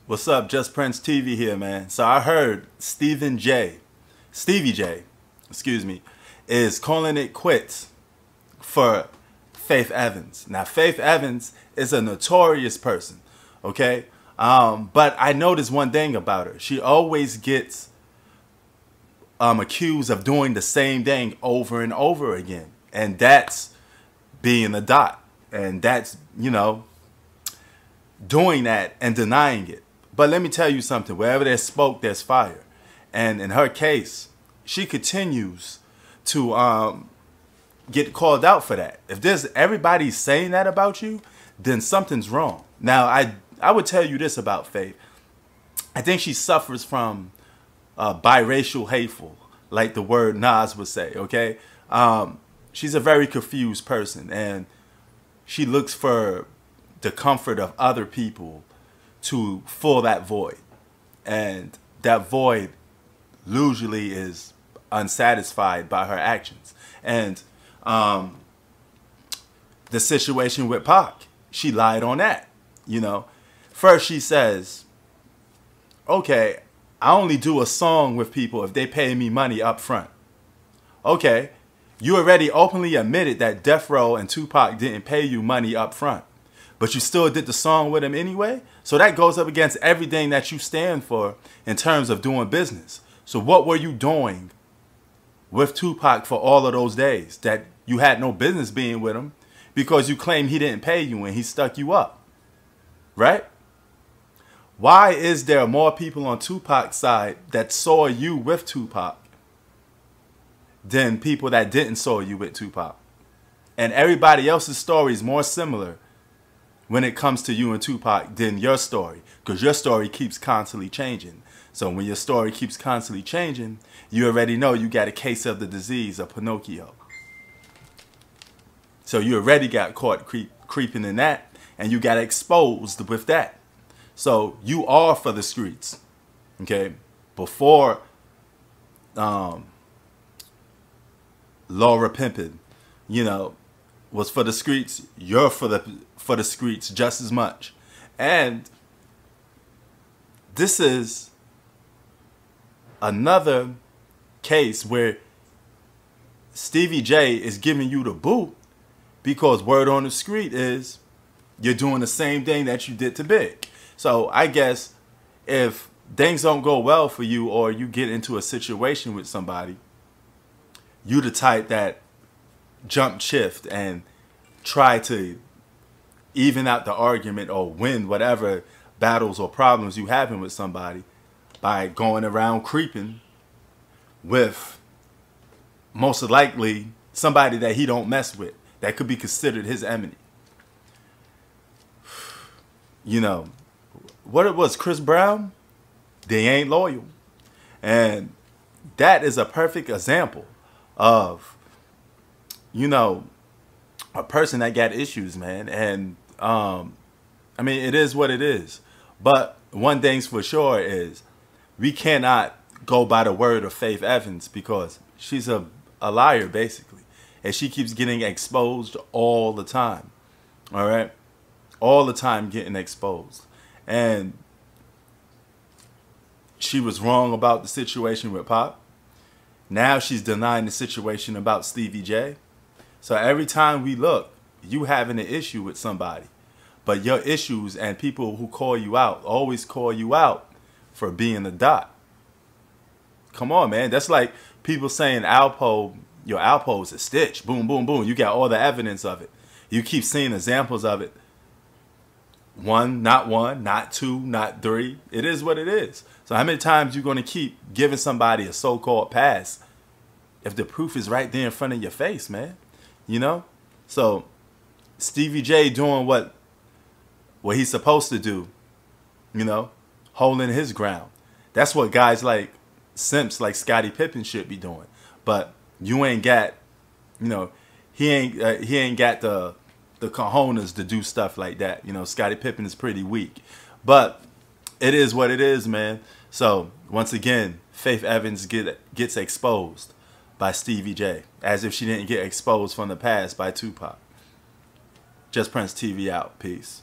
What's up? Just Prince TV here, man. So I heard Stevie J, excuse me, is calling it quits for Faith Evans. Now, Faith Evans is a notorious person, okay? But I noticed one thing about her. She always gets accused of doing the same thing over and over again. And that's being a dot. And that's, doing that and denying it. But let me tell you something. Wherever there's smoke, there's fire. And in her case, she continues to get called out for that. If there's everybody saying that about you, then something's wrong. Now, I would tell you this about Faith. I think she suffers from biracial hateful, like the word Nas would say, okay? She's a very confused person, and she looks for the comfort of other people to fill that void. And that void usually is unsatisfied by her actions. And the situation with Pac, she lied on that, First she says, okay, I only do a song with people if they pay me money up front. Okay, you already openly admitted that Death Row and Tupac didn't pay you money up front, but you still did the song with him anyway? So that goes up against everything that you stand for in terms of doing business. So what were you doing with Tupac for all of those days that you had no business being with him because you claim he didn't pay you and he stuck you up, right? Why is there more people on Tupac's side that saw you with Tupac than people that didn't saw you with Tupac? And everybody else's story is more similar when it comes to you and Tupac than your story, because your story keeps constantly changing. So when your story keeps constantly changing, you already know you got a case of the disease of Pinocchio. So you already got caught creeping in that, and you got exposed with that. So you are for the streets, okay? Before Laura Pimpin, was for the streets, you're for the streets just as much. And this is another case where Stevie J is giving you the boot because word on the street is you're doing the same thing that you did to Big. So I guess if things don't go well for you or you get into a situation with somebody, you the type that jump shift and try to even out the argument or win whatever battles or problems you having with somebody by going around creeping with most likely somebody that he don't mess with that could be considered his enemy. What it was, Chris Brown, they ain't loyal. And that is a perfect example of a person that got issues, man. And I mean, it is what it is. But one thing's for sure is we cannot go by the word of Faith Evans because she's a liar, basically. And she keeps getting exposed all the time. All right? All the time getting exposed. And she was wrong about the situation with Pop. Now she's denying the situation about Stevie J. So every time we look, you having an issue with somebody. But your issues and people who call you out always call you out for being a dot. Come on, man. That's like people saying Alpo, your Alpo is a stitch. Boom, boom, boom. You got all the evidence of it. You keep seeing examples of it. One, not two, not three. It is what it is. So how many times you going to keep giving somebody a so-called pass if the proof is right there in front of your face, man? So Stevie J doing what he's supposed to do, holding his ground. That's what guys like simps like Scottie Pippen should be doing. But you ain't got, he ain't got the cojones to do stuff like that. Scottie Pippen is pretty weak. But it is what it is, man. So once again, Faith Evans gets exposed by Stevie J, as if she didn't get exposed from the past by Tupac. Just Prince TV out. Peace.